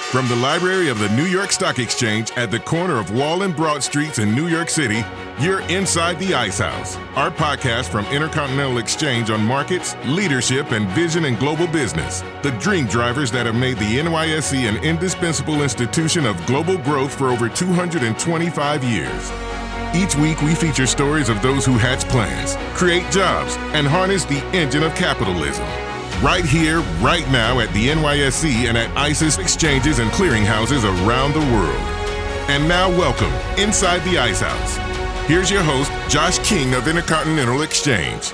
From the library of the New York Stock Exchange at the corner of Wall and Broad Streets in New York City, you're inside the Ice House, our podcast from Intercontinental Exchange on markets, leadership, and vision in global business. The dream drivers that have made the NYSE an indispensable institution of global growth for over 225 years. Each week, we feature stories of those who hatch plans, create jobs, and harness the engine of capitalism. Right here, right now at the NYSE and at ICE's exchanges and clearinghouses around the world. And now welcome inside the Ice House. Here's your host, Josh King of Intercontinental Exchange.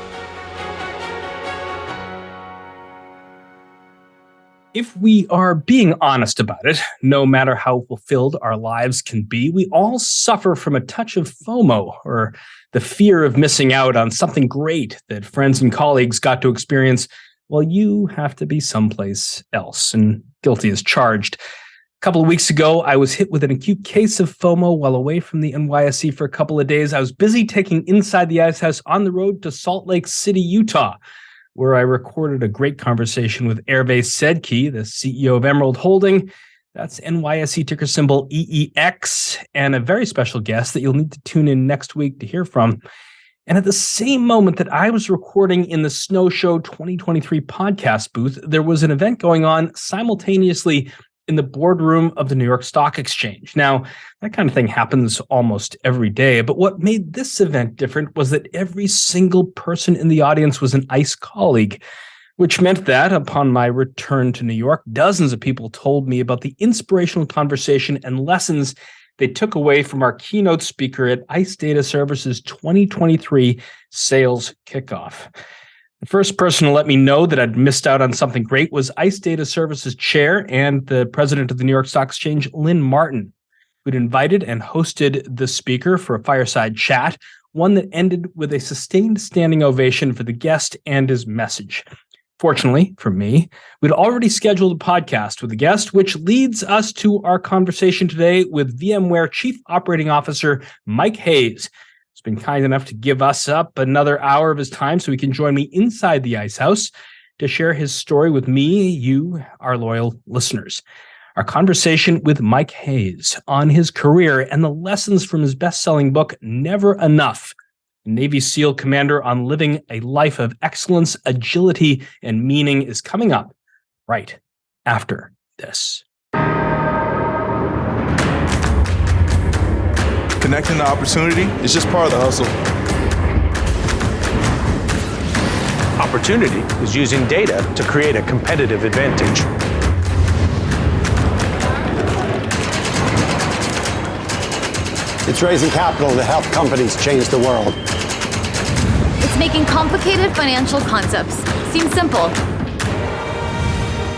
If we are being honest about it, no matter how fulfilled our lives can be, we all suffer from a touch of FOMO, or the fear of missing out on something great that friends and colleagues got to experience while you have to be someplace else, and guilty as charged. A couple of weeks ago, I was hit with an acute case of FOMO while away from the NYSE for a couple of days. I was busy taking Inside the Ice House on the road to Salt Lake City, Utah, where I recorded a great conversation with Hervé Sedky, the CEO of Emerald Holding. That's NYSE ticker symbol EEX, and a very special guest that you'll need to tune in next week to hear from. And at the same moment that I was recording in the Snow Show 2023 podcast booth, there was an event going on simultaneously in the boardroom of the New York Stock Exchange. Now, that kind of thing happens almost every day, but what made this event different was that every single person in the audience was an ICE colleague, which meant that upon my return to New York, dozens of people told me about the inspirational conversation and lessons they took away from our keynote speaker at ICE Data Services 2023 sales kickoff. The first person to let me know that I'd missed out on something great was ICE Data Services chair and the president of the New York Stock Exchange, Lynn Martin, who'd invited and hosted the speaker for a fireside chat, one that ended with a sustained standing ovation for the guest and his message. Fortunately for me, we'd already scheduled a podcast with the guest, which leads us to our conversation today with VMware Chief Operating Officer Mike Hayes. He's been kind enough to give us up another hour of his time so he can join me inside the Ice House to share his story with me, you, our loyal listeners. Our conversation with Mike Hayes on his career and the lessons from his best-selling book, Never Enough, Navy SEAL commander on living a life of excellence, agility, and meaning, is coming up right after this. Connecting the opportunity is just part of the hustle. Opportunity is using data to create a competitive advantage. It's raising capital to help companies change the world. It's making complicated financial concepts seem simple.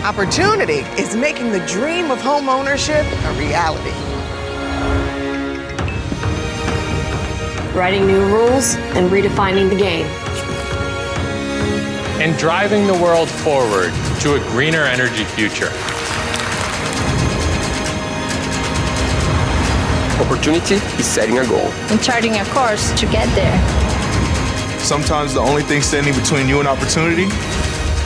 Opportunity is making the dream of home ownership a reality. Writing new rules and redefining the game. And driving the world forward to a greener energy future. Opportunity is setting a goal and charting a course to get there. Sometimes the only thing standing between you and opportunity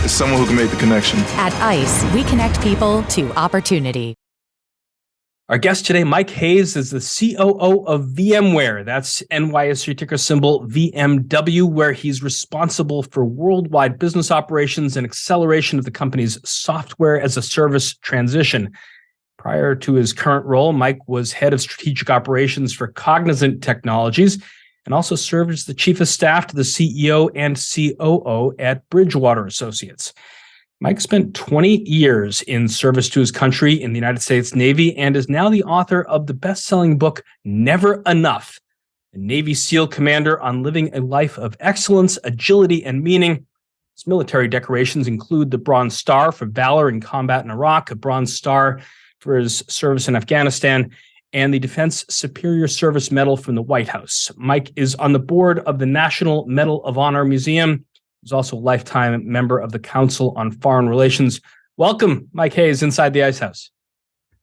is someone who can make the connection. At ICE, we connect people to opportunity. Our guest today, Mike Hayes, is the COO of VMware. That's NYSE ticker symbol VMW, where he's responsible for worldwide business operations and acceleration of the company's software as a service transition. Prior to his current role, Mike was head of strategic operations for Cognizant Technologies and also served as the chief of staff to the CEO and COO at Bridgewater Associates. Mike spent 20 years in service to his country in the United States Navy and is now the author of the best-selling book, Never Enough, a Navy SEAL commander on living a life of excellence, agility, and meaning. His military decorations include the Bronze Star for valor in combat in Iraq, a Bronze Star for his service in Afghanistan, and the Defense Superior Service Medal from the White House. Mike is on the board of the National Medal of Honor Museum. He's also a lifetime member of the Council on Foreign Relations. Welcome, Mike Hayes, inside the Ice House.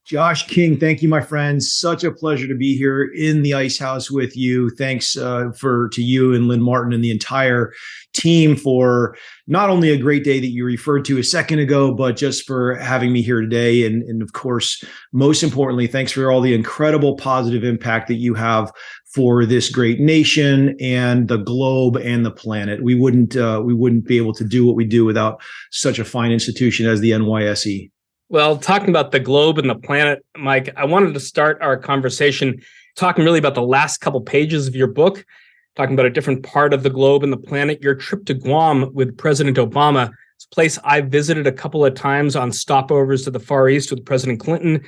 Josh King, thank you, my friend. Such a pleasure to be here in the Ice House with you. Thanks to you and Lynn Martin and the entire team for not only a great day that you referred to a second ago, but just for having me here today. And of course, most importantly, thanks for all the incredible positive impact that you have for this great nation and the globe and the planet. We wouldn't be able to do what we do without such a fine institution as the NYSE. Well, talking about the globe and the planet, Mike, I wanted to start our conversation talking really about the last couple pages of your book, talking about a different part of the globe and the planet, your trip to Guam with President Obama. It's a place I visited a couple of times on stopovers to the Far East with President Clinton.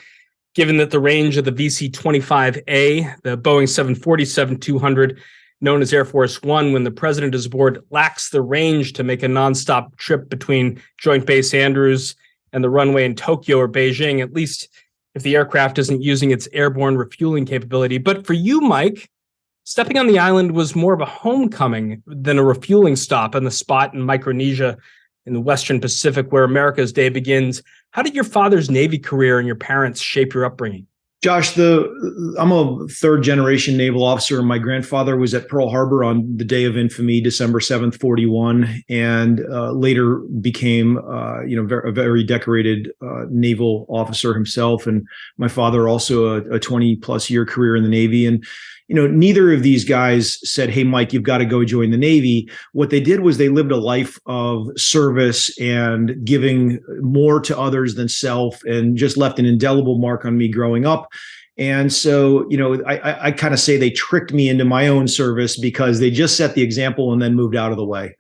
Given that the range of the VC-25A, the Boeing 747-200, known as Air Force One, when the president is aboard, lacks the range to make a nonstop trip between Joint Base Andrews and the runway in Tokyo or Beijing, at least if the aircraft isn't using its airborne refueling capability. But for you, Mike, stepping on the island was more of a homecoming than a refueling stop on the spot in Micronesia in the Western Pacific, where America's day begins. How did your father's Navy career and your parents shape your upbringing? Josh, I'm a third-generation naval officer. My grandfather was at Pearl Harbor on the day of infamy, December 7th, 41, and later became, a very decorated naval officer himself. And my father also a 20-plus year career in the Navy. And neither of these guys said, "Hey, Mike, you've got to go join the Navy." What they did was they lived a life of service and giving more to others than self, and just left an indelible mark on me growing up. And so, I kind of say they tricked me into my own service because they just set the example and then moved out of the way.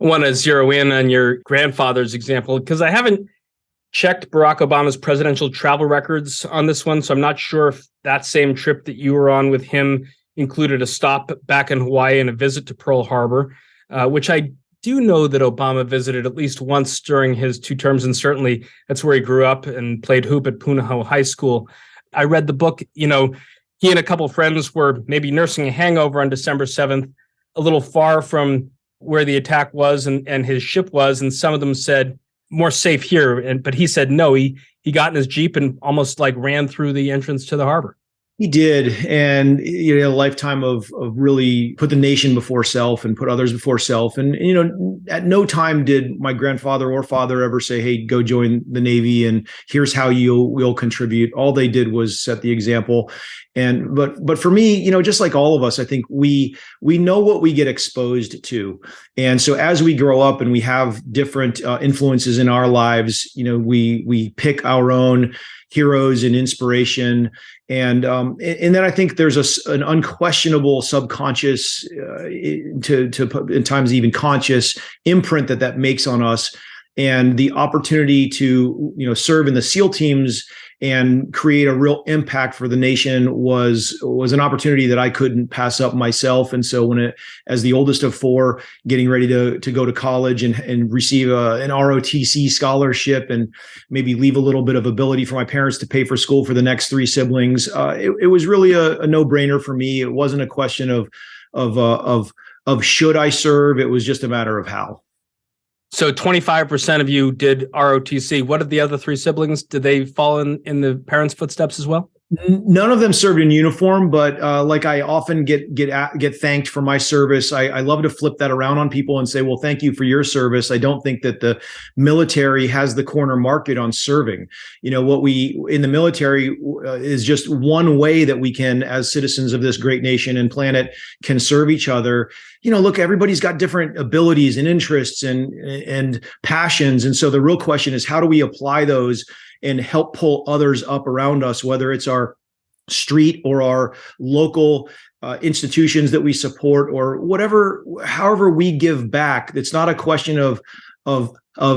I want to zero in on your grandfather's example because I haven't checked Barack Obama's presidential travel records on this one, so I'm not sure if that same trip that you were on with him included a stop back in Hawaii and a visit to Pearl Harbor, which I do know that Obama visited at least once during his 2 terms, and certainly that's where he grew up and played hoop at Punahou High School. I read the book, he and a couple of friends were maybe nursing a hangover on December 7th, a little far from where the attack was and his ship was, and some of them said, more safe here. But he said no, he got in his Jeep and almost ran through the entrance to the harbor. He did. And, a lifetime of really put the nation before self and put others before self. And, at no time did my grandfather or father ever say, "Hey, go join the Navy and here's how you will contribute." All they did was set the example. But for me, just like all of us, I think we know what we get exposed to. And so as we grow up and we have different influences in our lives, we pick our own heroes and inspiration. And then I think there's an unquestionable subconscious, to in times even conscious imprint that makes on us. And the opportunity to serve in the SEAL teams and create a real impact for the nation was an opportunity that I couldn't pass up myself. And so as the oldest of 4, getting ready to go to college and receive an ROTC scholarship and maybe leave a little bit of ability for my parents to pay for school for the next 3 siblings, it was really a no-brainer for me. It wasn't a question of should I serve. It was just a matter of how. So 25% of you did ROTC. What did the other 3 siblings? Did they fall in the parents' footsteps as well? None of them served in uniform, but like I often get thanked for my service. I love to flip that around on people and say, well, thank you for your service. I don't think that the military has the corner market on serving. What we in the military is just one way that we can, as citizens of this great nation and planet, can serve each other. Look, everybody's got different abilities and interests and passions. And so the real question is, how do we apply those and help pull others up around us, whether it's our street or our local institutions that we support or however we give back. It's not a question of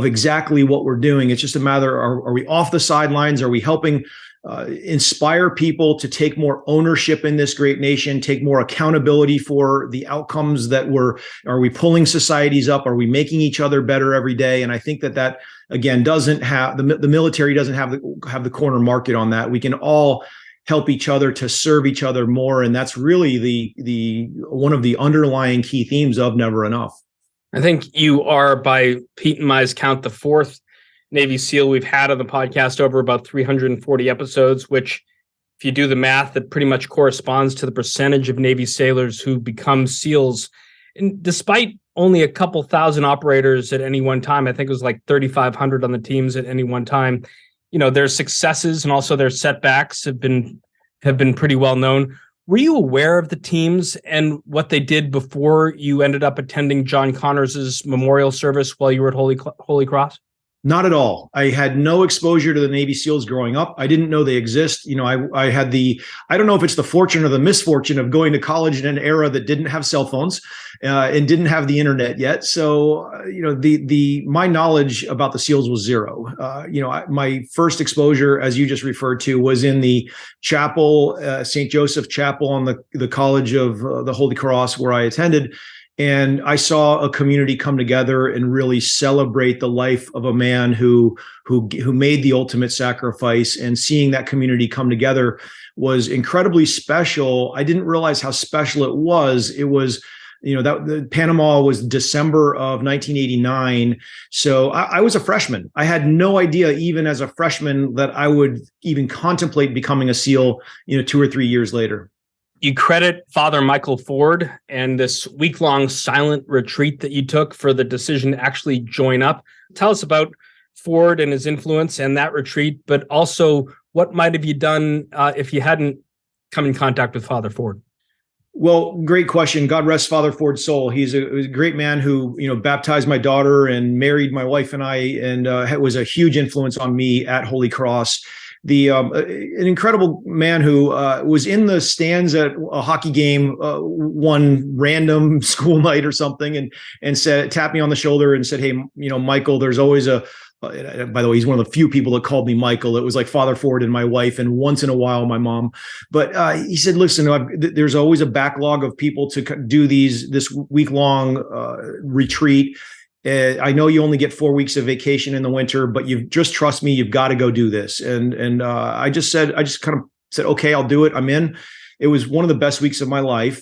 exactly what we're doing. It's just a matter, are we off the sidelines? Are we helping inspire people to take more ownership in this great nation, take more accountability for the outcomes are we pulling societies up? Are we making each other better every day? And I think that again, doesn't have the military doesn't have the corner market on that. We can all help each other to serve each other more. And that's really the one of the underlying key themes of Never Enough. I think you are, by Pete and my's count, the 4th Navy SEAL we've had on the podcast over about 340 episodes, which, if you do the math, that pretty much corresponds to the percentage of Navy sailors who become SEALs. And despite only a couple thousand operators at any one time, I think it was like 3,500 on the teams at any one time, their successes and also their setbacks have been pretty well known. Were you aware of the teams and what they did before you ended up attending John Connors's memorial service while you were at Holy Cross? Not at all. I had no exposure to the Navy SEALs growing up. I didn't know they exist. I had I don't know if it's the fortune or the misfortune of going to college in an era that didn't have cell phones and didn't have the internet yet. So, my knowledge about the SEALs was zero. My first exposure, as you just referred to, was in the chapel, St. Joseph Chapel on the College of the Holy Cross, where I attended. And I saw a community come together and really celebrate the life of a man who made the ultimate sacrifice. And seeing that community come together was incredibly special. I didn't realize how special it was. It was, the Panama was December of 1989. So I was a freshman. I had no idea, even as a freshman, that I would even contemplate becoming a SEAL, 2 or 3 years later. You credit Father Michael Ford and this week-long silent retreat that you took for the decision to actually join up. Tell us about Ford and his influence and that retreat, but also what might have you done if you hadn't come in contact with Father Ford? Well, great question. God rest Father Ford's soul. He's a great man who, baptized my daughter and married my wife and I, and was a huge influence on me at Holy Cross. An incredible man who was in the stands at a hockey game one random school night or something, and tapped me on the shoulder and said, "Hey, Michael, there's always by the way, he's one of the few people that called me Michael. It was like Father Ford and my wife, and once in a while my mom. But he said, listen, there's always a backlog of people to do this week-long retreat. I know you only get 4 weeks of vacation in the winter, but you just trust me. You've got to go do this." And I just kind of said, okay, I'll do it. I'm in. It was one of the best weeks of my life.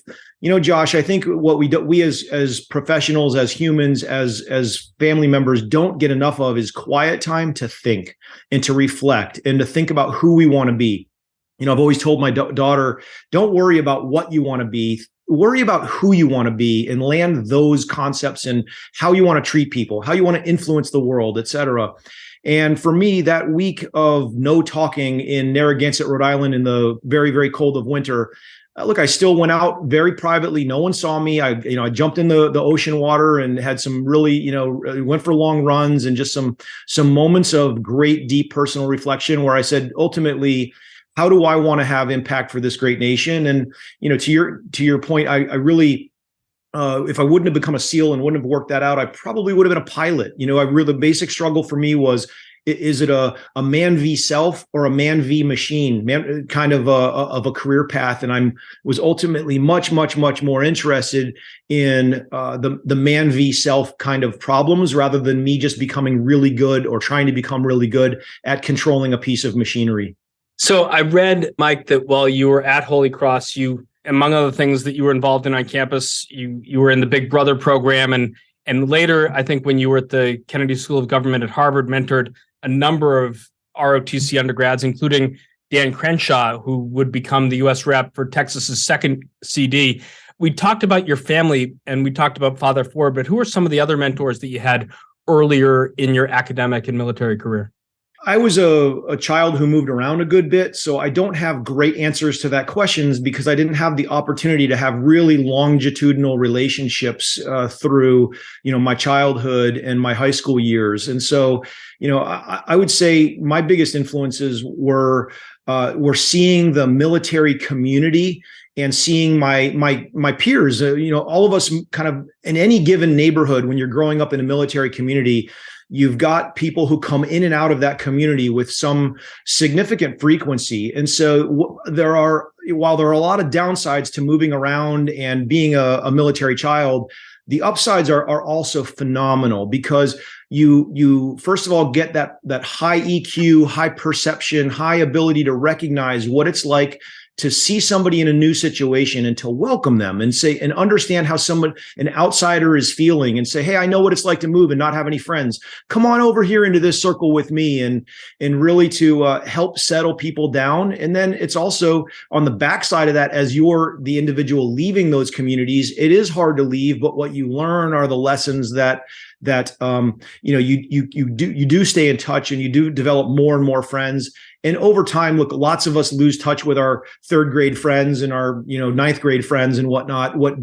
Josh, I think what we as professionals, as humans, as family members don't get enough of is quiet time to think and to reflect and to think about who we want to be. I've always told my daughter, don't worry about what you want to be. Worry about who you want to be and land those concepts and how you want to treat people, how you want to influence the world, et cetera. And for me, that week of no talking in Narragansett, Rhode Island, in the very, very cold of winter, look, I still went out very privately. No one saw me. I jumped in the ocean water and had some really, went for long runs and just some moments of great, deep personal reflection where I said, ultimately, how do I want to have impact for this great nation? And, to your point, I really, if I wouldn't have become a SEAL and wouldn't have worked that out, I probably would have been a pilot. The basic struggle for me was, is it a man v self or a man v machine, kind of a career path? And I was ultimately much, much, much more interested in the man v self kind of problems rather than me just becoming really good or trying to become really good at controlling a piece of machinery. So I read, Mike, that while you were at Holy Cross, you, among other things that you were involved in on campus, you were in the Big Brother program, and later, I think when you were at the Kennedy School of Government at Harvard, mentored a number of ROTC undergrads, including Dan Crenshaw, who would become the U.S. rep for Texas's second CD. We talked about your family and we talked about Father Ford, but who are some of the other mentors that you had earlier in your academic and military career? I was a child who moved around a good bit, so I don't have great answers to that questions because I didn't have the opportunity to have really longitudinal relationships through, my childhood and my high school years. And so, I would say my biggest influences were seeing the military community and seeing my peers. All of us kind of in any given neighborhood, when you're growing up in a military community, you've got people who come in and out of that community with some significant frequency. And so while there are a lot of downsides to moving around and being a military child, the upsides are also phenomenal because you first of all get that high EQ, high perception, high ability to recognize what it's like to see somebody in a new situation and to welcome them and say, and understand how an outsider is feeling and say, hey, I know what it's like to move and not have any friends. Come on over here into this circle with me, and really to help settle people down. And then it's also on the backside of that, as you're the individual leaving those communities, it is hard to leave, but what you learn are the lessons that you do stay in touch, and you do develop more and more friends. And over time, look, lots of us lose touch with our third grade friends and our ninth grade friends and whatnot. What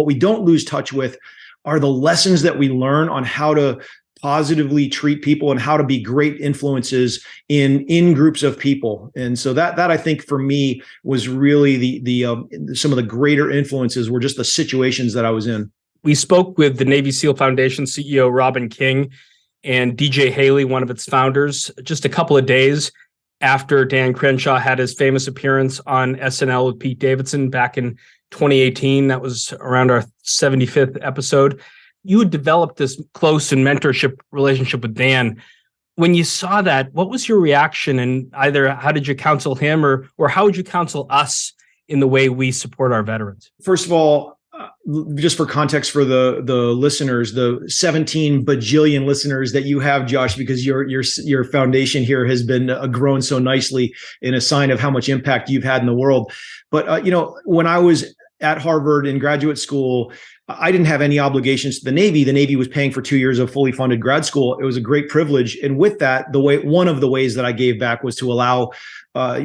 we don't lose touch with are the lessons that we learn on how to positively treat people and how to be great influences in groups of people. And so that I think for me was really the some of the greater influences were just the situations that I was in. We spoke with the Navy SEAL Foundation CEO, Robin King, and DJ Haley, one of its founders, just a couple of days after Dan Crenshaw had his famous appearance on SNL with Pete Davidson back in 2018. That was around our 75th episode. You had developed this close and mentorship relationship with Dan. When you saw that, what was your reaction? And either how did you counsel him or how would you counsel us in the way we support our veterans? First of all, just for context for the listeners, the 17 bajillion listeners that you have, Josh, because your foundation here has been grown so nicely in a sign of how much impact you've had in the world. But when I was at Harvard in graduate school, I didn't have any obligations to the Navy. The Navy was paying for 2 years of fully funded grad school. It was a great privilege. And with that, one of the ways that I gave back was to allow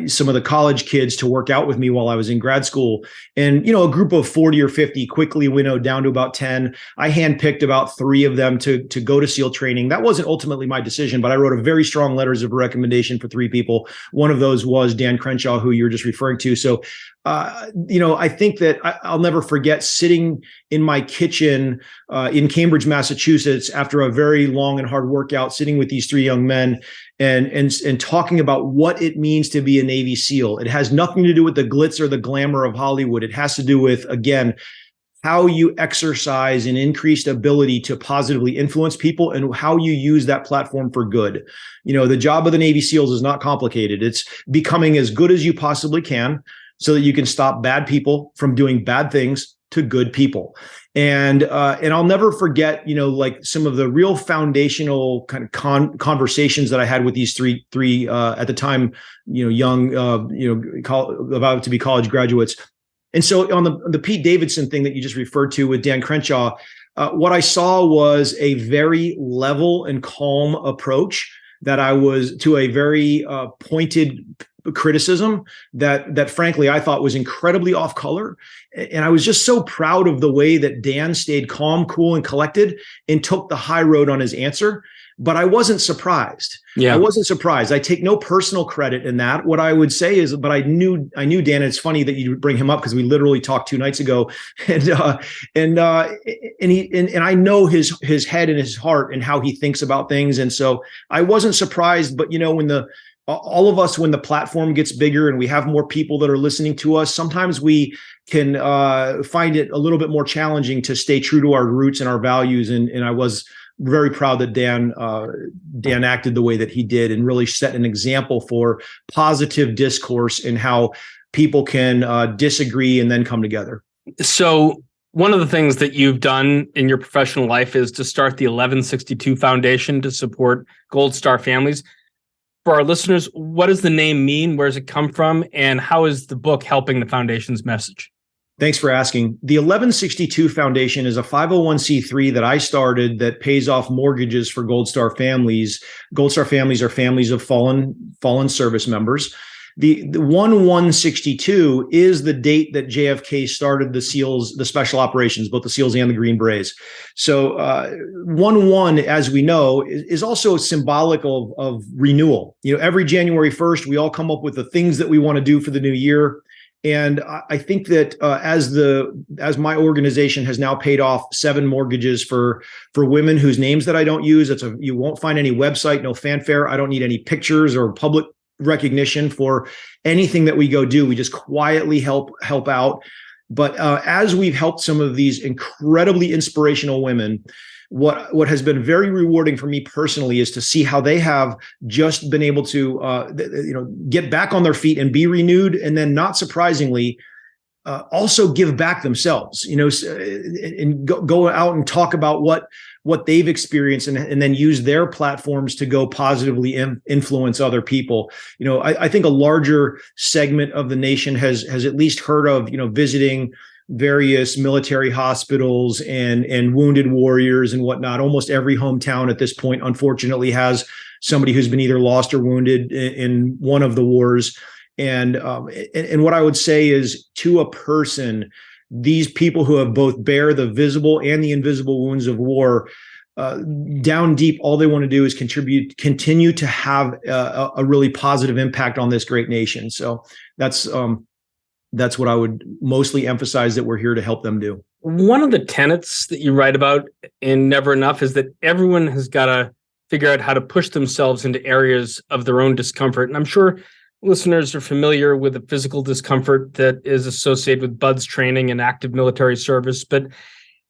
some of the college kids to work out with me while I was in grad school. And, a group of 40 or 50 quickly winnowed down to about 10. I handpicked about 3 of them to go to SEAL training. That wasn't ultimately my decision, but I wrote a very strong letters of recommendation for 3 people. One of those was Dan Crenshaw, who you're just referring to. So, I think that I'll never forget sitting in my kitchen in Cambridge, Massachusetts, after a very long and hard workout, sitting with these 3 young men and talking about what it means to be a Navy SEAL. It has nothing to do with the glitz or the glamour of Hollywood. It has to do with, again, how you exercise an increased ability to positively influence people and how you use that platform for good. The job of the Navy SEALs is not complicated. It's becoming as good as you possibly can so that you can stop bad people from doing bad things to good people. And I'll never forget, like some of the real foundational kind of conversations that I had with these three at the time, young, about to be college graduates. And so on the Pete Davidson thing that you just referred to with Dan Crenshaw, what I saw was a very level and calm approach that I was to a very pointed criticism that frankly I thought was incredibly off color. And I was just so proud of the way that Dan stayed calm, cool, and collected and took the high road on his answer. But I wasn't surprised. Yeah. I wasn't surprised. I take no personal credit in that. What I would say is, but I knew Dan. It's funny that you bring him up because we literally talked 2 nights ago, and I know his head and his heart and how he thinks about things. And so I wasn't surprised. But when all of us, when the platform gets bigger and we have more people that are listening to us, sometimes we can find it a little bit more challenging to stay true to our roots and our values. And I was very proud that Dan acted the way that he did and really set an example for positive discourse and how people can disagree and then come together. So one of the things that you've done in your professional life is to start the 1162 Foundation to support Gold Star families. For our listeners, what does the name mean? Where does it come from? And how is the book helping the foundation's message? Thanks for asking. The 1162 Foundation is a 501c3 that I started that pays off mortgages for Gold Star families. Gold Star families are families of fallen service members. The 1162 is the date that JFK started the SEALs, the special operations, both the SEALs and the Green Berets. So 11, as we know, is also symbolic of renewal. Every January 1st, we all come up with the things that we want to do for the new year. And I think that as my organization has now paid off 7 mortgages for women whose names that I don't use, you won't find any website, no fanfare. I don't need any pictures or public recognition for anything that we go do. We just quietly help out. But as we've helped some of these incredibly inspirational women, what has been very rewarding for me personally is to see how they have just been able to get back on their feet and be renewed, and then not surprisingly also give back themselves, and go out and talk about what they've experienced, and then use their platforms to go positively influence other people. I think a larger segment of the nation has at least heard of, visiting various military hospitals and wounded warriors and whatnot. Almost every hometown at this point, unfortunately, has somebody who's been either lost or wounded in one of the wars. And what I would say is, to a person, these people who have both bear the visible and the invisible wounds of war, down deep, all they want to do is continue to have a really positive impact on this great nation. So that's what I would mostly emphasize that we're here to help them do. One of the tenets that you write about in Never Enough is that everyone has got to figure out how to push themselves into areas of their own discomfort. And I'm sure listeners are familiar with the physical discomfort that is associated with BUDS training and active military service, but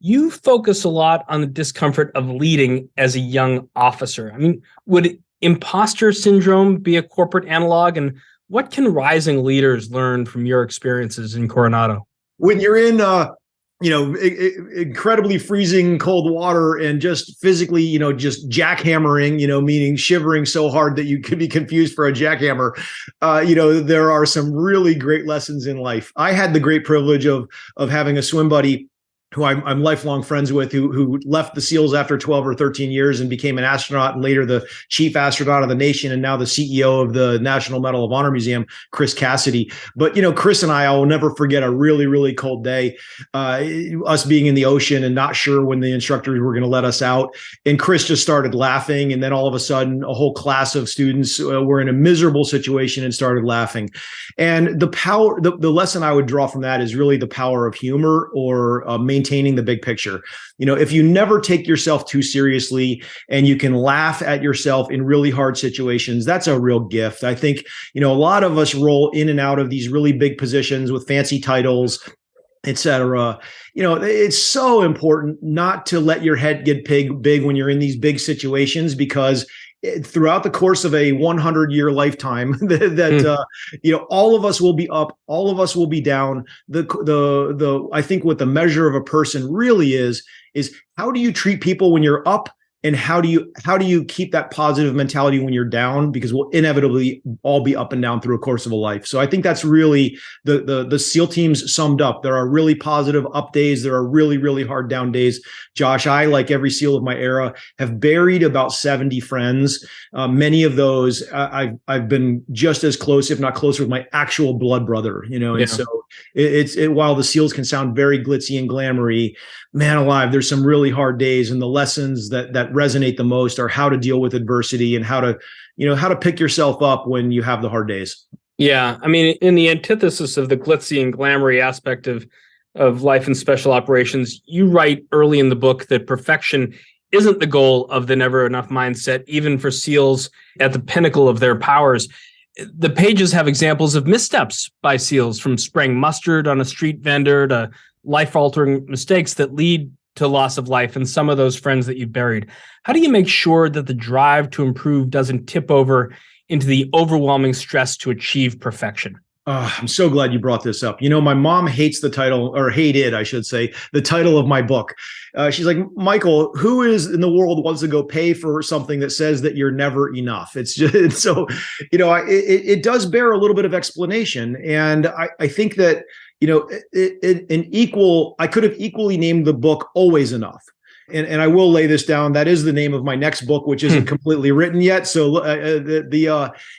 you focus a lot on the discomfort of leading as a young officer. I mean, would imposter syndrome be a corporate analog? And what can rising leaders learn from your experiences in Coronado? When you're in incredibly freezing cold water and just physically, just jackhammering, meaning shivering so hard that you could be confused for a jackhammer. There are some really great lessons in life. I had the great privilege of having a swim buddy who I'm lifelong friends with, who left the SEALs after 12 or 13 years and became an astronaut, and later the chief astronaut of the nation, and now the CEO of the National Medal of Honor Museum, Chris Cassidy. But, Chris and I will never forget a really, really cold day, us being in the ocean and not sure when the instructors were going to let us out. And Chris just started laughing. And then all of a sudden, a whole class of students were in a miserable situation and started laughing. And the lesson I would draw from that is really the power of humor, or maintaining the big picture. If you never take yourself too seriously and you can laugh at yourself in really hard situations, that's a real gift. I think, a lot of us roll in and out of these really big positions with fancy titles, et cetera. It's so important not to let your head get big when you're in these big situations, because throughout the course of a 100-year lifetime, all of us will be up, all of us will be down. I think what the measure of a person really is how do you treat people when you're up, and how do you keep that positive mentality when you're down? Because we'll inevitably all be up and down through a course of a life. So I think that's really the SEAL teams summed up. There are really positive up days. There are really, really hard down days. Josh, I, like every SEAL of my era, have buried about 70 friends. Many of those I've been just as close, if not closer, with my actual blood brother. And so while the SEALs can sound very glitzy and glamoury, man alive, there's some really hard days, and the lessons that resonate the most are how to deal with adversity and how to pick yourself up when you have the hard days. Yeah. I mean, in the antithesis of the glitzy and glamoury aspect of life in special operations, you write early in the book that perfection isn't the goal of the Never Enough mindset, even for SEALs at the pinnacle of their powers. The pages have examples of missteps by SEALs, from spraying mustard on a street vendor to life-altering mistakes that lead to loss of life, and some of those friends that you've buried. How do you make sure that the drive to improve doesn't tip over into the overwhelming stress to achieve perfection? I'm so glad you brought this up. My mom hates the title, or hated, I should say, the title of my book. She's like, Michael, who is in the world wants to go pay for something that says that you're never enough? It's just so, it does bear a little bit of explanation. And I think that, I could have equally named the book Always Enough. And I will lay this down. That is the name of my next book, which isn't completely written yet. So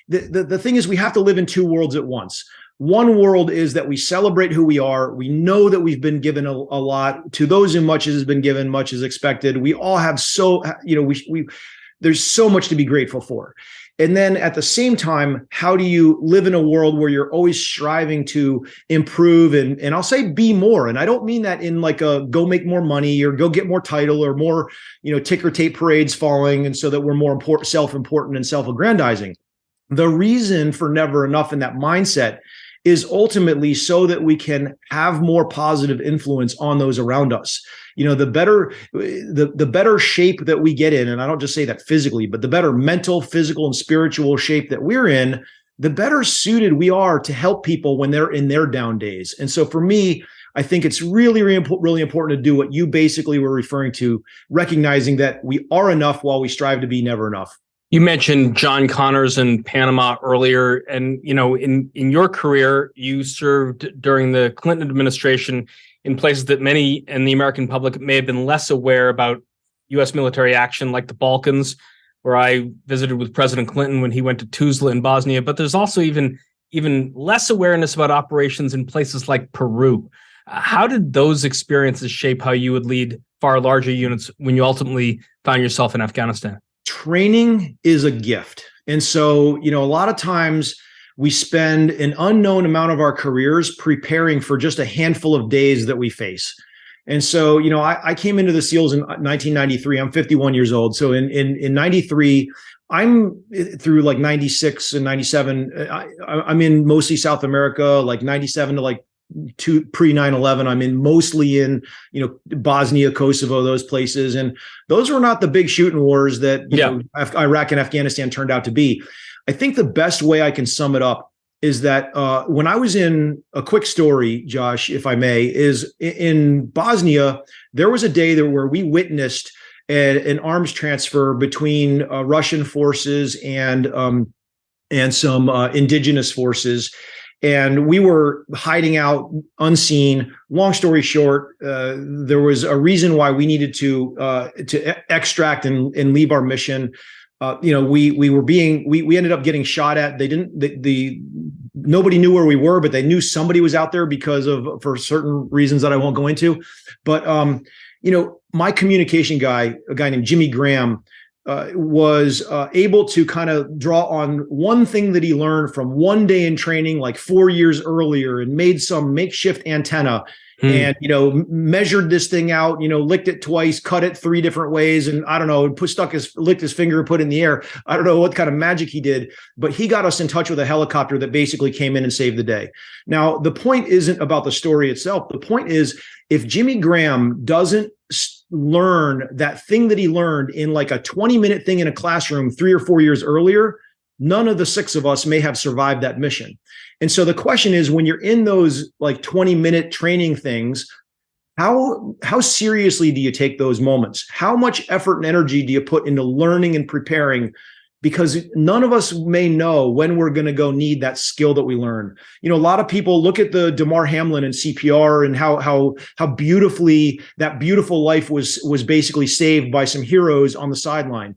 the thing is, we have to live in two worlds at once. One world is that we celebrate who we are. We know that we've been given a lot. To those whom much has been given, much is expected. We all have there's so much to be grateful for. And then at the same time, how do you live in a world where you're always striving to improve and I'll say be more? And I don't mean that in like a go make more money or go get more title or more, ticker tape parades falling, and so that we're more self-important and self-aggrandizing. The reason for Never Enough in that mindset is ultimately so that we can have more positive influence on those around us. The better shape that we get in, and I don't just say that physically, but the better mental, physical, and spiritual shape that we're in, the better suited we are to help people when they're in their down days. And so for me, I think it's really, really important to do what you basically were referring to, recognizing that we are enough while we strive to be never enough. You mentioned John Connors in Panama earlier, and in your career, you served during the Clinton administration in places that many in the American public may have been less aware about U.S. military action, like the Balkans, where I visited with President Clinton when he went to Tuzla in Bosnia. But there's also even less awareness about operations in places like Peru. How did those experiences shape how you would lead far larger units when you ultimately found yourself in Afghanistan? Training is a gift. And so, a lot of times we spend an unknown amount of our careers preparing for just a handful of days that we face. And so, I came into the SEALs in 1993. I'm 51 years old. So in 93, I'm through like 96 and 97. I'm in mostly South America, like 97 to like pre 9/11. I'm mostly in Bosnia, Kosovo, those places, and those were not the big shooting wars that Iraq and Afghanistan turned out to be. I think the best way I can sum it up is that when I was in a quick story, Josh, if I may, is in Bosnia, there was a day there where we witnessed an arms transfer between Russian forces and some indigenous forces. And we were hiding out unseen. Long story short, there was a reason why we needed to extract and leave our mission. We ended up getting shot at. Nobody knew where we were, but they knew somebody was out there for certain reasons that I won't go into. But my communication guy, a guy named Jimmy Graham, was able to kind of draw on one thing that he learned from one day in training, like 4 years earlier, and made some makeshift antenna and, measured this thing out, licked it twice, cut it 3 different ways. And I don't know, licked his finger, put it in the air. I don't know what kind of magic he did, but he got us in touch with a helicopter that basically came in and saved the day. Now, the point isn't about the story itself. The point is, if Jimmy Graham doesn't learn that thing that he learned in like a 20-minute thing in a classroom 3 or 4 years earlier, none of the 6 of us may have survived that mission. And so the question is, when you're in those like 20-minute training things, how seriously do you take those moments? How much effort and energy do you put into learning and preparing? Because none of us may know when we're going to go need that skill that we learned. A lot of people look at the Damar Hamlin and CPR and how beautifully that beautiful life was basically saved by some heroes on the sideline.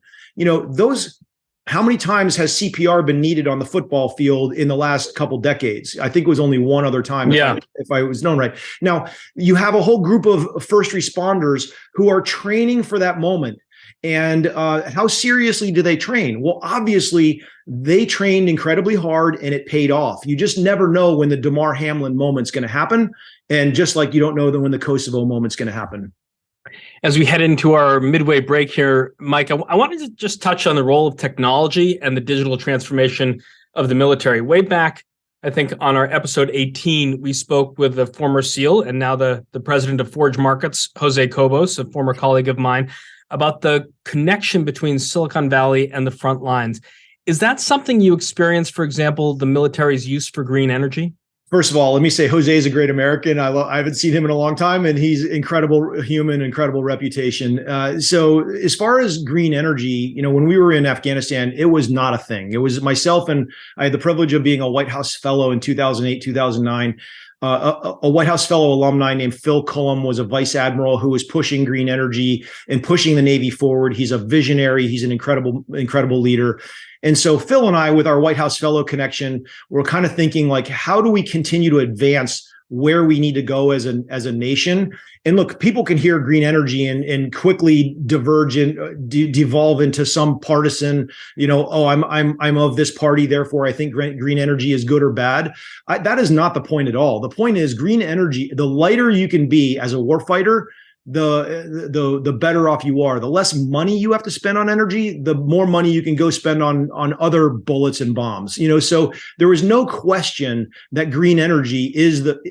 How many times has CPR been needed on the football field in the last couple decades? I think it was only one other time, if I was known right. Now, you have a whole group of first responders who are training for that moment. And how seriously do they train? Well, obviously, they trained incredibly hard and it paid off. You just never know when the Damar Hamlin moment's going to happen. And just like you don't know when the Kosovo moment's going to happen. As we head into our midway break here, Mike, I wanted to just touch on the role of technology and the digital transformation of the military. Way back, I think on our episode 18, we spoke with the former SEAL and now the president of Forge Markets, Jose Cobos, a former colleague of mine, about the connection between Silicon Valley and the front lines. Is that something you experienced, for example, the military's use for green energy? First of all, let me say Jose is a great American. I haven't seen him in a long time, and he's incredible human, incredible reputation. So as far as green energy, when we were in Afghanistan, it was not a thing. It was myself, and I had the privilege of being a White House fellow in 2008, 2009. A White House fellow alumni named Phil Cullum was a vice admiral who was pushing green energy and pushing the Navy forward. He's a visionary. He's an incredible leader. And so Phil and I, with our White House fellow connection, we're kind of thinking like, how do we continue to advance where we need to go as a nation? And look, people can hear green energy and quickly diverge and devolve into some partisan, I'm of this party, therefore I think green energy is good or bad. That is not the point at all. The point is green energy, the lighter you can be as a warfighter, the better off you are. The less money you have to spend on energy, the more money you can go spend on other bullets and bombs. So there is no question that green energy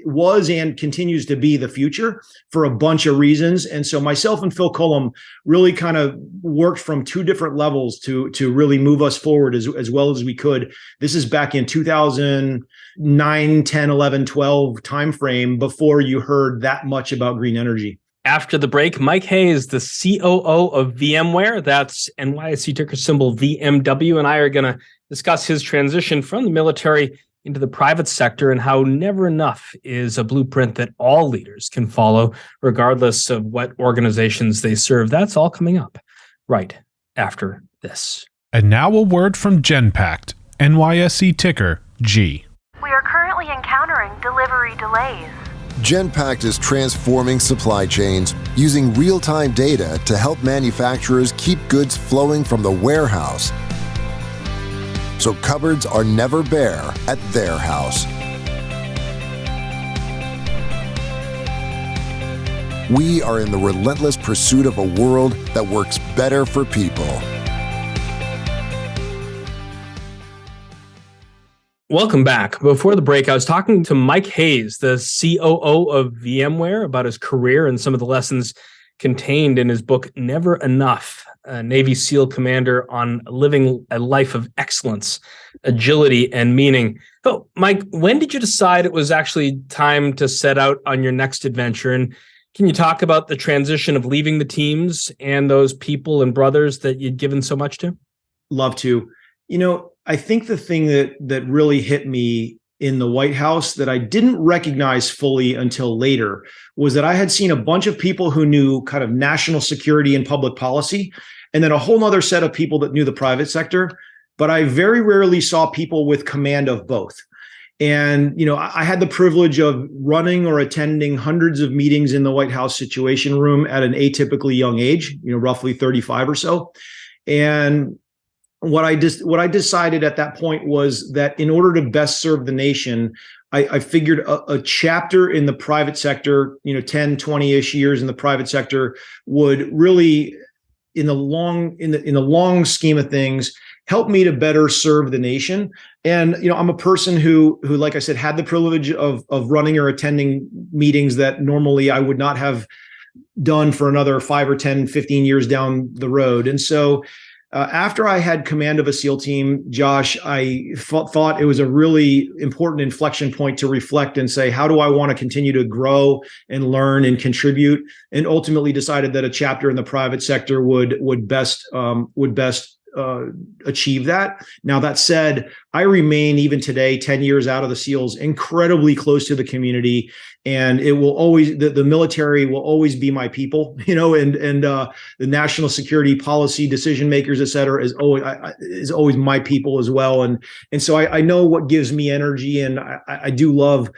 was and continues to be the future for a bunch of reasons. And so myself and Phil Cullum really kind of worked from two different levels to really move us forward as well as we could. This is back in 2009, 10, 11, 12 timeframe before you heard that much about green energy. After the break, Mike Hayes, the COO of VMware, that's NYSE ticker symbol VMW, and I are going to discuss his transition from the military into the private sector and how never enough is a blueprint that all leaders can follow, regardless of what organizations they serve. That's all coming up right after this. And now a word from Genpact, NYSE ticker G. We are currently encountering delivery delays. Genpact is transforming supply chains using real-time data to help manufacturers keep goods flowing from the warehouse so cupboards are never bare at their house. We are in the relentless pursuit of a world that works better for people. Welcome back. Before the break, I was talking to Mike Hayes, the COO of VMware, about his career and some of the lessons contained in his book, Never Enough, a Navy SEAL commander on living a life of excellence, agility, and meaning. So, Mike, when did you decide it was actually time to set out on your next adventure? And can you talk about the transition of leaving the teams and those people and brothers that you'd given so much to? Love to. I think the thing that really hit me in the White House that I didn't recognize fully until later was that I had seen a bunch of people who knew kind of national security and public policy, and then a whole other set of people that knew the private sector. But I very rarely saw people with command of both. And, I had the privilege of running or attending hundreds of meetings in the White House Situation Room at an atypically young age, roughly 35 or so. And what I decided at that point was that in order to best serve the nation, I figured a chapter in the private sector, 10, 20-ish years in the private sector would really, in the long scheme of things, help me to better serve the nation. And, I'm a person who, like I said, had the privilege of running or attending meetings that normally I would not have done for another 5 or 10, 15 years down the road. And so after I had command of a SEAL team, Josh, I thought it was a really important inflection point to reflect and say, how do I want to continue to grow and learn and contribute? And ultimately decided that a chapter in the private sector would best achieve that. Now, that said, I remain, even today, 10 years out of the SEALs, incredibly close to the community. And it will always, the military will always be my people, and the national security policy decision makers, et cetera, is always my people as well. And so I know what gives me energy, and I do love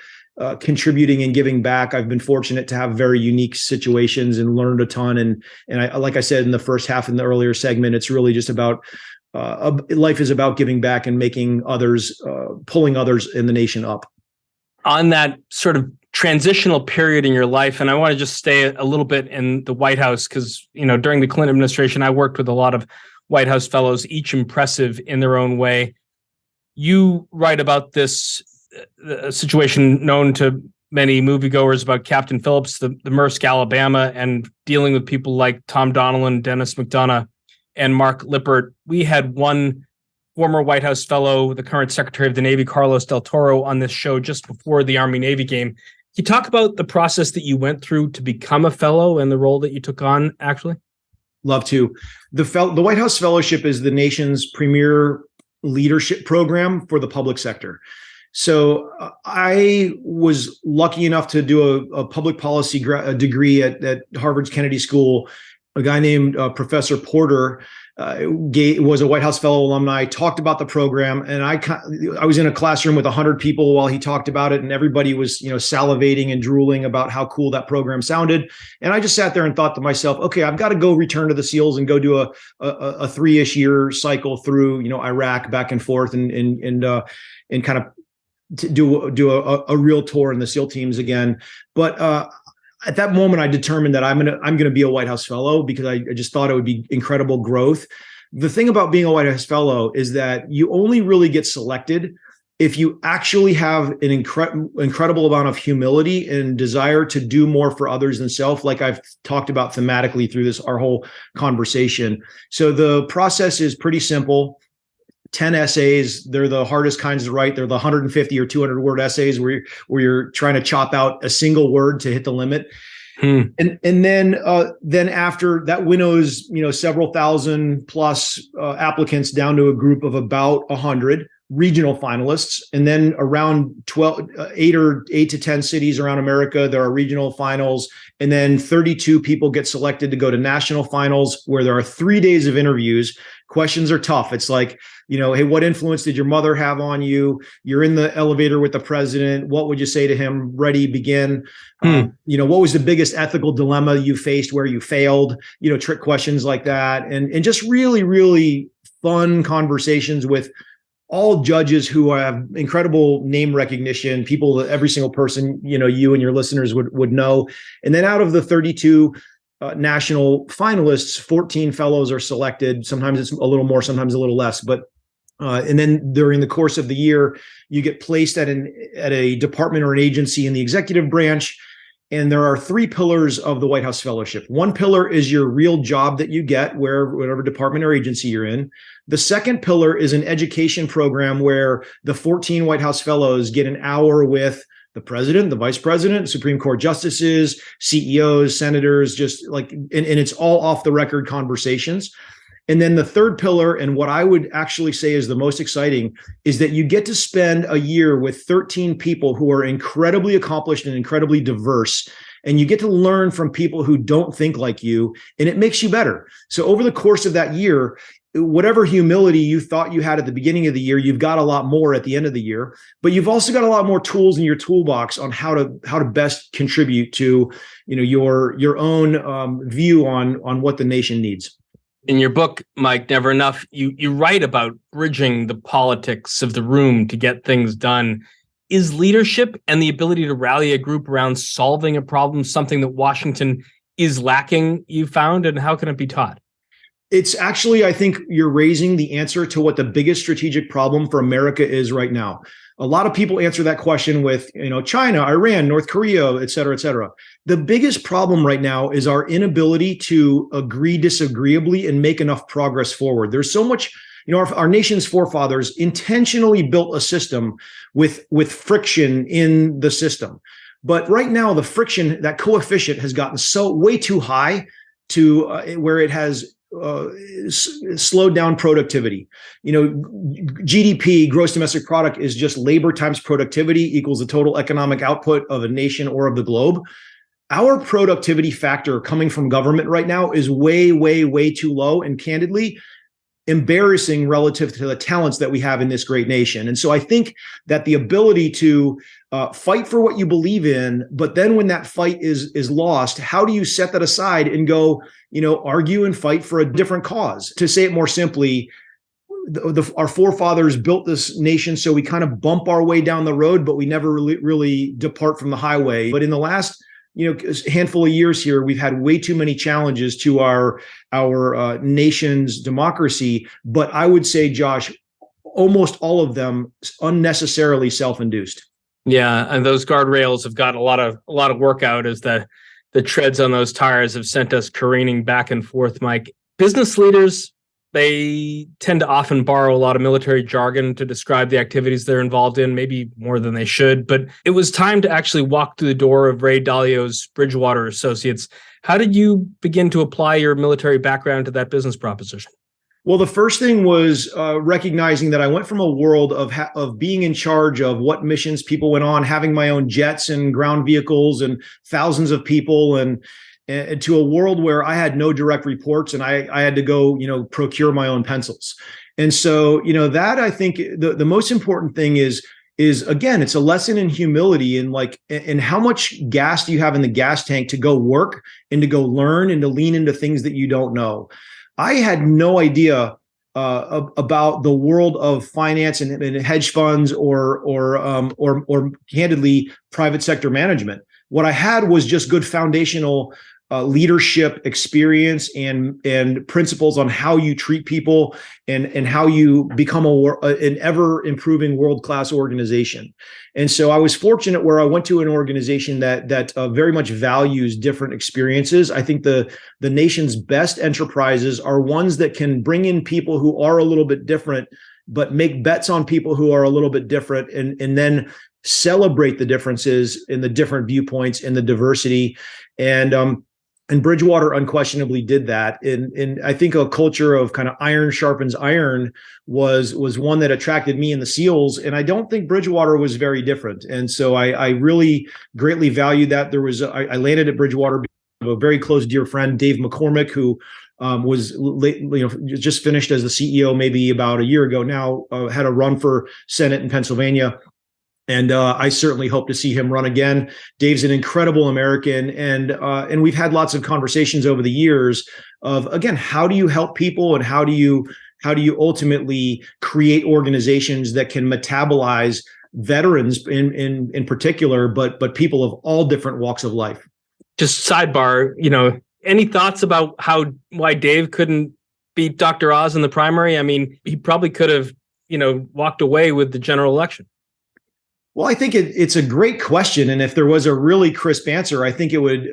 contributing and giving back. I've been fortunate to have very unique situations and learned a ton. And I, like I said in the first half in the earlier segment, it's really just about life is about giving back and making others, pulling others in the nation up. On that sort of transitional period in your life, and I want to just stay a little bit in the White House because, during the Clinton administration, I worked with a lot of White House fellows, each impressive in their own way. You write about this situation known to many moviegoers about Captain Phillips, the Maersk, Alabama, and dealing with people like Tom Donilon, Dennis McDonough, and Mark Lippert. We had one former White House fellow, the current Secretary of the Navy, Carlos Del Toro, on this show just before the Army-Navy game. Can you talk about the process that you went through to become a fellow and the role that you took on, actually? Love to. The White House Fellowship is the nation's premier leadership program for the public sector. So I was lucky enough to do a public policy degree at Harvard's Kennedy School. A guy named Professor Porter was a White House Fellow alumni, talked about the program, and I was in a classroom with 100 people while he talked about it, and everybody was salivating and drooling about how cool that program sounded. And I just sat there and thought to myself, okay, I've got to go return to the SEALs and go do a 3-ish year cycle through Iraq back and forth and kind of to do a real tour in the SEAL teams again. But at that moment, I determined that I'm gonna be a White House fellow because I just thought it would be incredible growth. The thing about being a White House fellow is that you only really get selected if you actually have an incredible amount of humility and desire to do more for others than self, like I've talked about thematically through our whole conversation. So the process is pretty simple. 10 essays. They're the hardest kinds to write. They're the 150 or 200 word essays where you're trying to chop out a single word to hit the limit. And then after that winnows, several thousand plus applicants down to a group of about 100 regional finalists. And then around 8 to 10 cities around America, there are regional finals. And then 32 people get selected to go to national finals, where there are 3 days of interviews. Questions are tough. It's like, hey, what influence did your mother have on you? You're in the elevator with the president. What would you say to him? Ready, begin. What was the biggest ethical dilemma you faced where you failed? Trick questions like that. And just really, really fun conversations with all judges who have incredible name recognition, people that every single person, you and your listeners would know. And then out of the 32 national finalists, 14 fellows are selected. Sometimes it's a little more, sometimes a little less. But and then during the course of the year, you get placed at a department or an agency in the executive branch. And there are 3 pillars of the White House Fellowship. One pillar is your real job that you get whatever department or agency you're in. The second pillar is an education program where the 14 White House Fellows get an hour with the president, the vice president, Supreme Court justices, CEOs, senators, just like, and it's all off the record conversations. And then the third pillar, and what I would actually say is the most exciting, is that you get to spend a year with 13 people who are incredibly accomplished and incredibly diverse. And you get to learn from people who don't think like you, and it makes you better. So over the course of that year, whatever humility you thought you had at the beginning of the year, you've got a lot more at the end of the year, but you've also got a lot more tools in your toolbox on how to best contribute to, your own view on what the nation needs. In your book, Mike, Never Enough, you write about bridging the politics of the room to get things done. Is leadership and the ability to rally a group around solving a problem something that Washington is lacking, you found, and how can it be taught? It's actually, I think you're raising the answer to what the biggest strategic problem for America is right now. A lot of people answer that question with, China, Iran, North Korea, et cetera, et cetera. The biggest problem right now is our inability to agree disagreeably and make enough progress forward. There's so much, our nation's forefathers intentionally built a system with friction in the system. But right now, the friction, that coefficient has gotten way too high to where it has slowed down productivity. GDP, gross domestic product, is just labor times productivity equals the total economic output of a nation or of the globe. Our productivity factor coming from government right now is way, way, way too low, and candidly embarrassing relative to the talents that we have in this great nation. And so I think that the ability to fight for what you believe in, but then when that fight is lost, how do you set that aside and go, argue and fight for a different cause? To say it more simply, our forefathers built this nation so we kind of bump our way down the road, but we never really depart from the highway. But in the last handful of years here, we've had way too many challenges to our nation's democracy. But I would say, Josh, almost all of them unnecessarily self-induced. Yeah, and those guardrails have got a lot of work out as the treads on those tires have sent us careening back and forth, Mike. Business leaders, they tend to often borrow a lot of military jargon to describe the activities they're involved in, maybe more than they should. But it was time to actually walk through the door of Ray Dalio's Bridgewater Associates. How did you begin to apply your military background to that business proposition? Well, the first thing was recognizing that I went from a world of being in charge of what missions people went on, having my own jets and ground vehicles and thousands of people, and to a world where I had no direct reports and I had to go, procure my own pencils. And so, that I think the most important thing is again, it's a lesson in humility and how much gas do you have in the gas tank to go work and to go learn and to lean into things that you don't know. I had no idea about the world of finance and hedge funds or candidly private sector management. What I had was just good foundational leadership experience and principles on how you treat people and how you become an ever improving world-class organization. And so I was fortunate where I went to an organization that very much values different experiences. I think the nation's best enterprises are ones that can bring in people who are a little bit different, but make bets on people who are a little bit different, and then celebrate the differences in the different viewpoints and the diversity. And Bridgewater unquestionably did that. And I think a culture of kind of iron sharpens iron was one that attracted me in the SEALs. And I don't think Bridgewater was very different. And so I really greatly valued that. I landed at Bridgewater, a very close dear friend, Dave McCormick, who was just finished as the CEO maybe about a year ago now, had a run for Senate in Pennsylvania. And I certainly hope to see him run again. Dave's an incredible American, and we've had lots of conversations over the years of, again, how do you help people, and how do you ultimately create organizations that can metabolize veterans in particular, but people of all different walks of life. Just sidebar, any thoughts about why Dave couldn't beat Dr. Oz in the primary? I mean, he probably could have, walked away with the general election. Well, I think it's a great question, and if there was a really crisp answer, I think it would.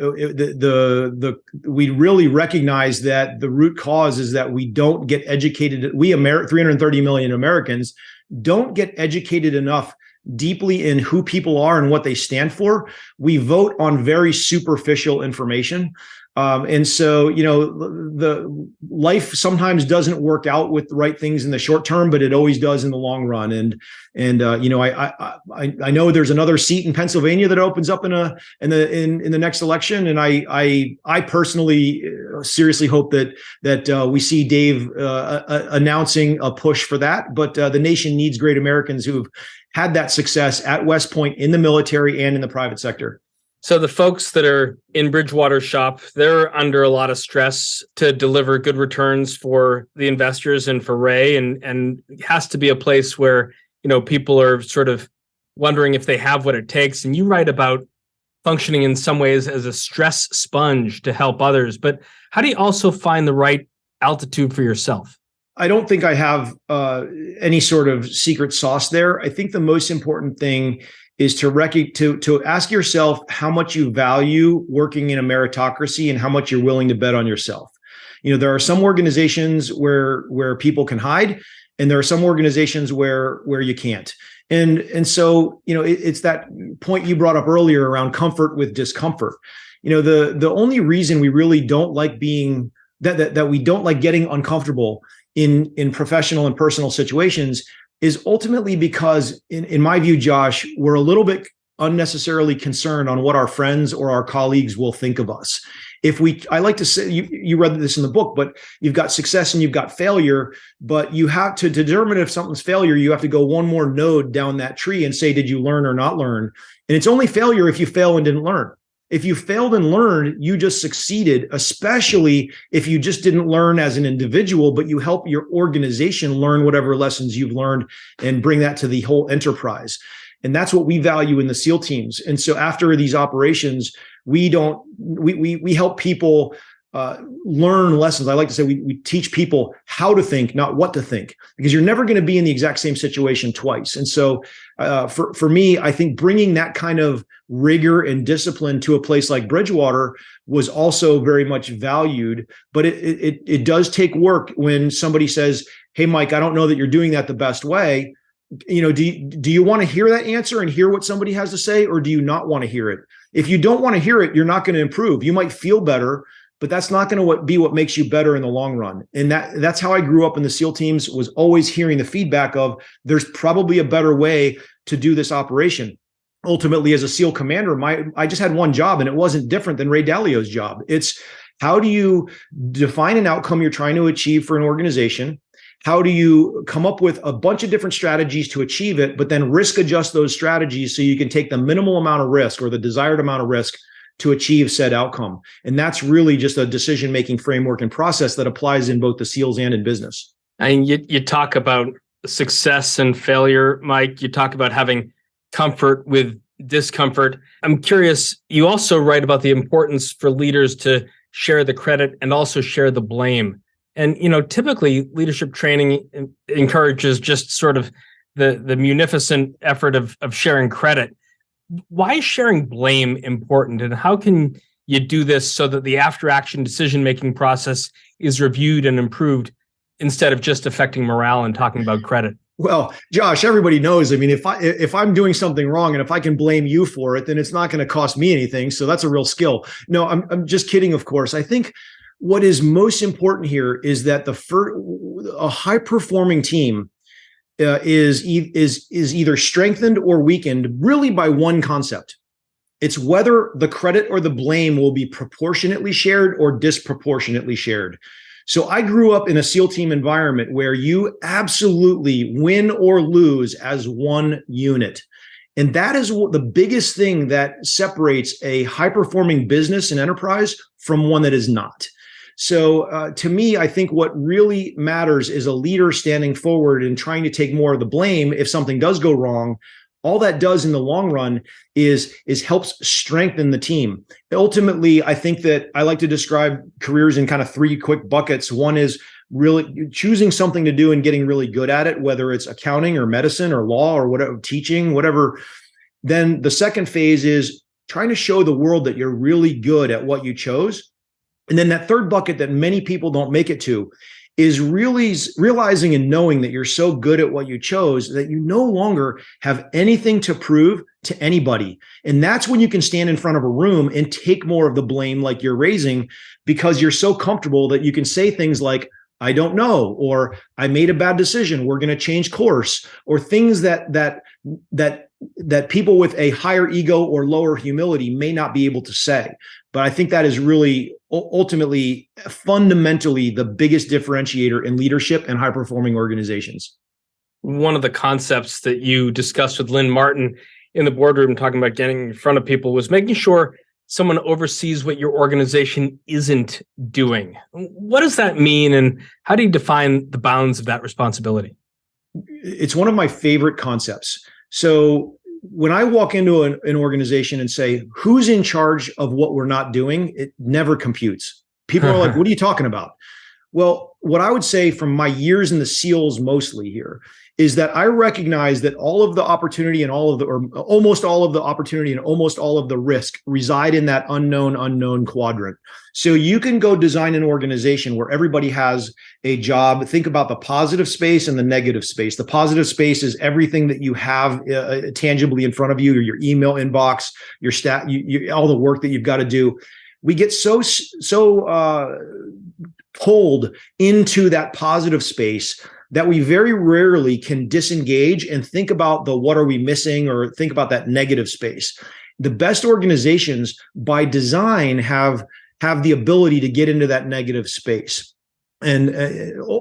We really recognize that the root cause is that we don't get educated. 330 million Americans don't get educated enough deeply in who people are and what they stand for. We vote on very superficial information. And so, the life sometimes doesn't work out with the right things in the short term, but it always does in the long run. I know there's another seat in Pennsylvania that opens up in the next election, and I personally seriously hope that we see Dave announcing a push for that. But the nation needs great Americans who've had that success at West Point, in the military and in the private sector. So the folks that are in Bridgewater shop, they're under a lot of stress to deliver good returns for the investors and for Ray, and it has to be a place where, people are sort of wondering if they have what it takes. And you write about functioning in some ways as a stress sponge to help others. But how do you also find the right altitude for yourself? I don't think I have any sort of secret sauce there. I think the most important thing is to ask yourself how much you value working in a meritocracy and how much you're willing to bet on yourself. There are some organizations where people can hide, and there are some organizations where you can't. And so, it's that point you brought up earlier around comfort with discomfort. The only reason we really don't like being that we don't like getting uncomfortable in professional and personal situations is ultimately because, in my view, Josh, we're a little bit unnecessarily concerned on what our friends or our colleagues will think of us. I like to say, you read this in the book, but you've got success and you've got failure, but you have to determine if something's failure, you have to go one more node down that tree and say, did you learn or not learn? And it's only failure if you fail and didn't learn. If you failed and learned, you just succeeded, especially if you just didn't learn as an individual, but you help your organization learn whatever lessons you've learned and bring that to the whole enterprise. And that's what we value in the SEAL teams. And so after these operations, we help people learn lessons. I like to say we teach people how to think, not what to think, because you're never going to be in the exact same situation twice. And so for me, I think bringing that kind of rigor and discipline to a place like Bridgewater was also very much valued. But it does take work when somebody says, hey, Mike, I don't know that you're doing that the best way. Do you want to hear that answer and hear what somebody has to say, or do you not want to hear it? If you don't want to hear it, you're not going to improve. You might feel better, but that's not going to be what makes you better in the long run. And that's how I grew up in the SEAL teams, was always hearing the feedback of there's probably a better way to do this operation. Ultimately, as a SEAL commander, I just had one job, and it wasn't different than Ray Dalio's job. It's how do you define an outcome you're trying to achieve for an organization? How do you come up with a bunch of different strategies to achieve it, but then risk adjust those strategies so you can take the minimal amount of risk or the desired amount of risk to achieve said outcome? And that's really just a decision-making framework and process that applies in both the SEALs and in business. And you talk about success and failure, Mike. You talk about having comfort with discomfort. I'm curious, you also write about the importance for leaders to share the credit and also share the blame. And, typically leadership training encourages just sort of the munificent effort of sharing credit. Why is sharing blame important, and how can you do this so that the after-action decision-making process is reviewed and improved instead of just affecting morale and talking about credit? Well, Josh, everybody knows. I mean, if I'm doing something wrong and if I can blame you for it, then it's not going to cost me anything. So that's a real skill. No, I'm just kidding. Of course, I think what is most important here is that a high-performing team is either strengthened or weakened really by one concept. It's whether the credit or the blame will be proportionately shared or disproportionately shared. So I grew up in a SEAL team environment where you absolutely win or lose as one unit. And that is the biggest thing that separates a high-performing business and enterprise from one that is not. So to me, I think what really matters is a leader standing forward and trying to take more of the blame if something does go wrong. All that does in the long run is helps strengthen the team. Ultimately, I think that I like to describe careers in kind of three quick buckets. One is really choosing something to do and getting really good at it, whether it's accounting or medicine or law or whatever, teaching, whatever. Then the second phase is trying to show the world that you're really good at what you chose. And then that third bucket that many people don't make it to is really realizing and knowing that you're so good at what you chose that you no longer have anything to prove to anybody. And that's when you can stand in front of a room and take more of the blame like you're raising, because you're so comfortable that you can say things like, I don't know, or I made a bad decision, we're going to change course, or things that people with a higher ego or lower humility may not be able to say. But I think that is really ultimately, fundamentally, the biggest differentiator in leadership and high-performing organizations. One of the concepts that you discussed with Lynn Martin in the boardroom, talking about getting in front of people, was making sure someone oversees what your organization isn't doing. What does that mean, and how do you define the bounds of that responsibility? It's one of my favorite concepts. So when I walk into an organization and say, who's in charge of what we're not doing, it never computes. People are like, what are you talking about? Well, what I would say from my years in the SEALs mostly here is that I recognize that all of the opportunity and almost all of the opportunity and almost all of the risk reside in that unknown quadrant. So you can go design an organization where everybody has a job. Think about the positive space and the negative space. The positive space is everything that you have tangibly in front of you, or your email inbox, your stat, all the work that you've got to do. We get so pulled into that positive space that we very rarely can disengage and think about the what are we missing, or think about that negative space. The best organizations by design have the ability to get into that negative space. And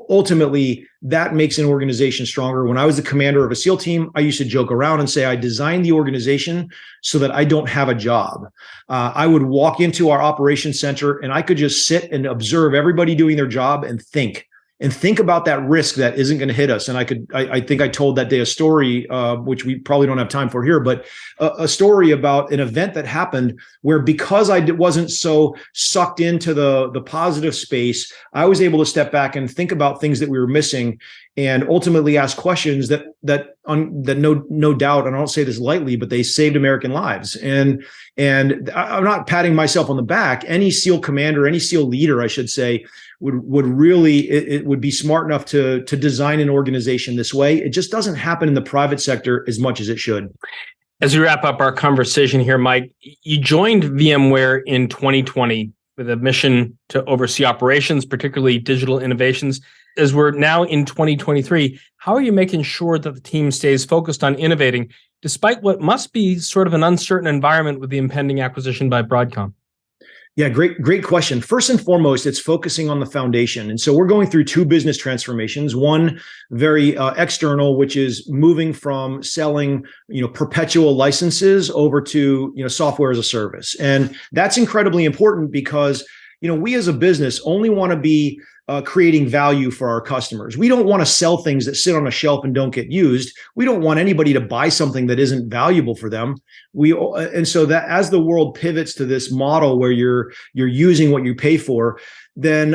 ultimately, that makes an organization stronger. When I was the commander of a SEAL team, I used to joke around and say I designed the organization so that I don't have a job. I would walk into our operations center and I could just sit and observe everybody doing their job and think about that risk that isn't going to hit us. And I think I told that day a story, which we probably don't have time for here, but a story about an event that happened where, because I wasn't so sucked into the positive space, I was able to step back and think about things that we were missing, and ultimately ask questions that no doubt, and I don't say this lightly, but they saved American lives. And I'm not patting myself on the back. Any SEAL commander, any SEAL leader, I should say, would really, it would be smart enough to design an organization this way. It just doesn't happen in the private sector as much as it should. As we wrap up our conversation here, Mike, you joined VMware in 2020 with a mission to oversee operations, particularly digital innovations. As we're now in 2023, how are you making sure that the team stays focused on innovating despite what must be sort of an uncertain environment with the impending acquisition by Broadcom? Yeah, great question. First and foremost, it's focusing on the foundation. And so we're going through two business transformations. One very external, which is moving from selling, perpetual licenses over to, software as a service. And that's incredibly important because, we as a business only want to be creating value for our customers. We don't want to sell things that sit on a shelf and don't get used. We don't want anybody to buy something that isn't valuable for them. And so that as the world pivots to this model where you're using what you pay for, then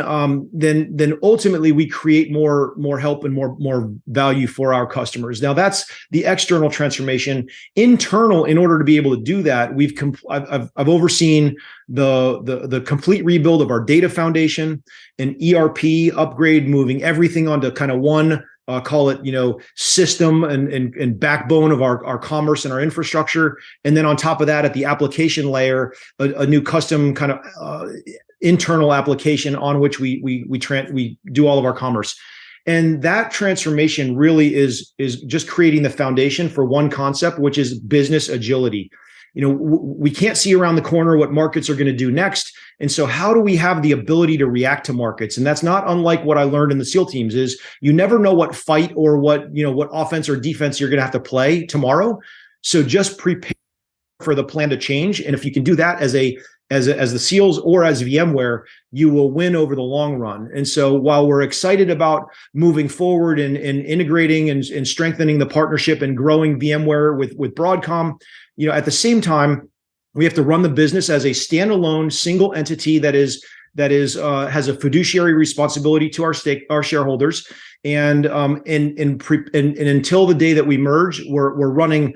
ultimately we create more help and more value for our customers. Now that's the external transformation. Internal, in order to be able to do that, I've overseen the complete rebuild of our data foundation, an ERP upgrade, moving everything onto kind of one call it, system and backbone of our commerce and our infrastructure. And then on top of that, at the application layer, a new custom kind of internal application on which we do all of our commerce. And that transformation really is just creating the foundation for one concept, which is business agility. We can't see around the corner what markets are going to do next. And so how do we have the ability to react to markets? And that's not unlike what I learned in the SEAL teams is you never know what fight or what offense or defense you're going to have to play tomorrow. So just prepare for the plan to change. And if you can do that as the SEALs or as VMware, you will win over the long run. And so while we're excited about moving forward and integrating and strengthening the partnership and growing VMware with Broadcom, at the same time, we have to run the business as a standalone single entity that has a fiduciary responsibility to our shareholders. And until the day that we merge, we're running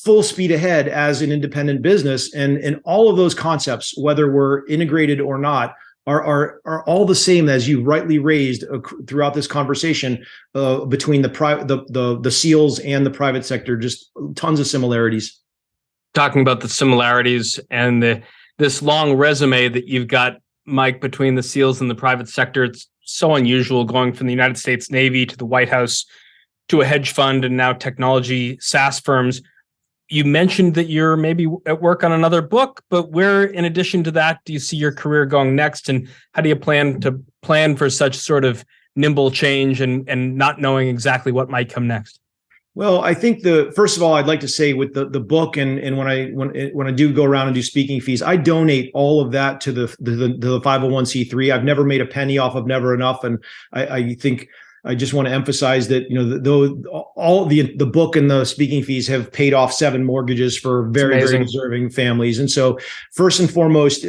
full speed ahead as an independent business. And all of those concepts, whether we're integrated or not, are all the same as you rightly raised throughout this conversation between the SEALs and the private sector. Just tons of similarities. Talking about the similarities and this long resume that you've got, Mike, between the SEALs and the private sector, it's so unusual going from the United States Navy to the White House to a hedge fund and now technology SaaS firms. You mentioned that you're maybe at work on another book, but where, in addition to that, do you see your career going next? And how do you plan for such sort of nimble change and not knowing exactly what might come next? Well, I think first of all, I'd like to say with the book and when I do go around and do speaking fees, I donate all of that to the 501c3. I've never made a penny off of Never Enough, and I think I just want to emphasize that all the book and the speaking fees have paid off 7 mortgages for very deserving families. And so, first and foremost,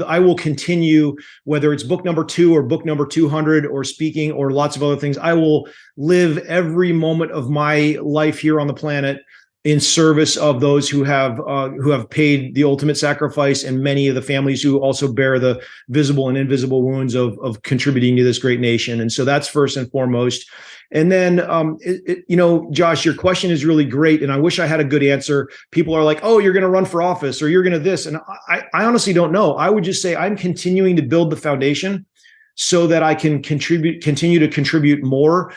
I will continue, whether it's book number 2 or book number 200 or speaking or lots of other things. I will live every moment of my life here on the planet in service of those who have paid the ultimate sacrifice, and many of the families who also bear the visible and invisible wounds of contributing to this great nation. And so that's first and foremost. And then, Josh, your question is really great, and I wish I had a good answer. People are like, "Oh, you're going to run for office, or you're going to this," and I honestly don't know. I would just say I'm continuing to build the foundation so that I can continue to contribute more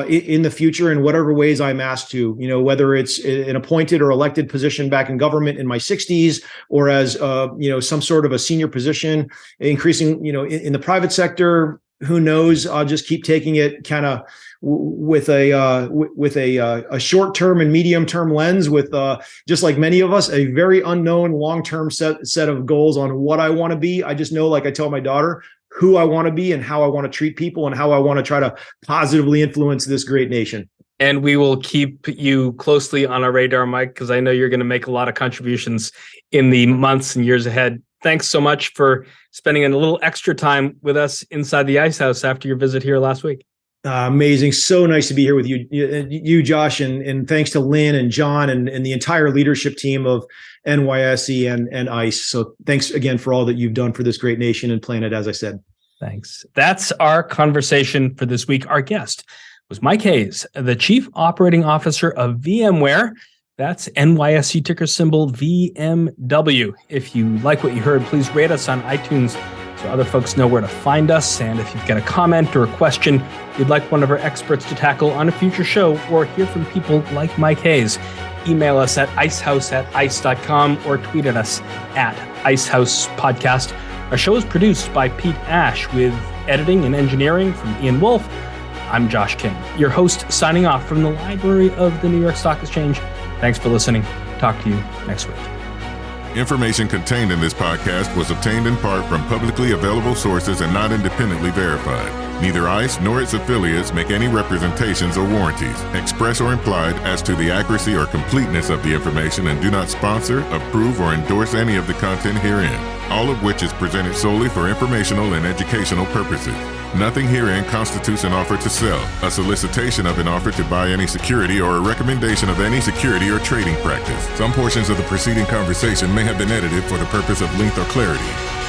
in the future in whatever ways I'm asked to, whether it's an appointed or elected position back in government in my 60s, or as, some sort of a senior position, increasing, in the private sector. Who knows? I'll just keep taking it kind of with a short-term and medium-term lens, with just like many of us, a very unknown long-term set of goals on what I want to be. I just know, like I tell my daughter, who I want to be and how I want to treat people and how I want to try to positively influence this great nation. And we will keep you closely on our radar, Mike, because I know you're going to make a lot of contributions in the months and years ahead. Thanks so much for spending a little extra time with us inside the Ice House after your visit here last week. Amazing. So nice to be here with you, Josh, and thanks to Lynn and John and the entire leadership team of NYSE and ICE. So thanks again for all that you've done for this great nation and planet, as I said. Thanks. That's our conversation for this week. Our guest was Mike Hayes, the Chief Operating Officer of VMware. That's NYSE ticker symbol VMW. If you like what you heard, please rate us on iTunes so other folks know where to find us. And if you've got a comment or a question you'd like one of our experts to tackle on a future show, or hear from people like Mike Hayes, email us at icehouse@ice.com or tweet at us at IceHousePodcast. Our show is produced by Pete Ash with editing and engineering from Ian Wolfe. I'm Josh King, your host, signing off from the library of the New York Stock Exchange. Thanks for listening. Talk to you next week. Information contained in this podcast was obtained in part from publicly available sources and not independently verified. Neither ICE nor its affiliates make any representations or warranties, express or implied, as to the accuracy or completeness of the information and do not sponsor, approve, or endorse any of the content herein, all of which is presented solely for informational and educational purposes. Nothing herein constitutes an offer to sell, a solicitation of an offer to buy any security, or a recommendation of any security or trading practice. Some portions of the preceding conversation may have been edited for the purpose of length or clarity.